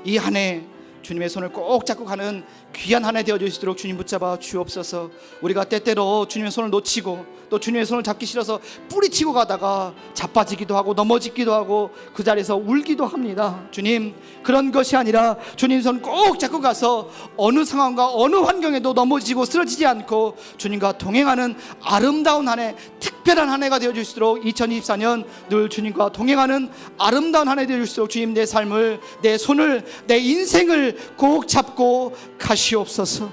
이 한 해 주님의 손을 꼭 잡고 가는 귀한 한 해 되어주시도록 주님 붙잡아 주옵소서. 우리가 때때로 주님의 손을 놓치고 또 주님의 손을 잡기 싫어서 뿌리치고 가다가 자빠지기도 하고 넘어지기도 하고 그 자리에서 울기도 합니다. 주님, 그런 것이 아니라 주님 손 꼭 잡고 가서 어느 상황과 어느 환경에도 넘어지고 쓰러지지 않고 주님과 동행하는 아름다운 한 해, 특별한 한 해가 되어주시도록 2024년 늘 주님과 동행하는 아름다운 한 해 되어주시도록 주님 내 삶을, 내 손을, 내 인생을 꼭 잡고 가시옵소서.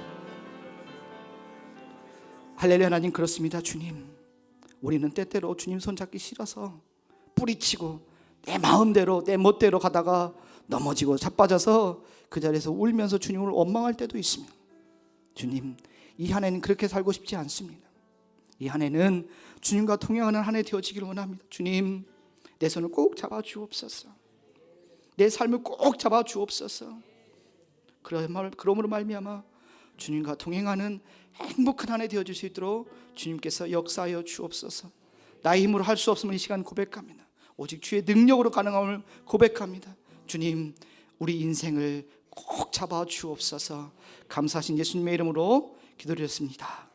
할렐루야. 하나님, 그렇습니다. 주님, 우리는 때때로 주님 손잡기 싫어서 뿌리치고 내 마음대로 내 멋대로 가다가 넘어지고 자빠져서 그 자리에서 울면서 주님을 원망할 때도 있습니다. 주님, 이 한 해는 그렇게 살고 싶지 않습니다. 이 한 해는 주님과 동행하는 한 해 되어지기를 원합니다. 주님, 내 손을 꼭 잡아 주옵소서. 내 삶을 꼭 잡아 주옵소서. 그러므로 말미암아 주님과 동행하는 행복한 한 해 되어질 수 있도록 주님께서 역사하여 주옵소서. 나의 힘으로 할 수 없음을 이 시간 고백합니다. 오직 주의 능력으로 가능함을 고백합니다. 주님, 우리 인생을 꼭 잡아 주옵소서. 감사하신 예수님의 이름으로 기도드렸습니다.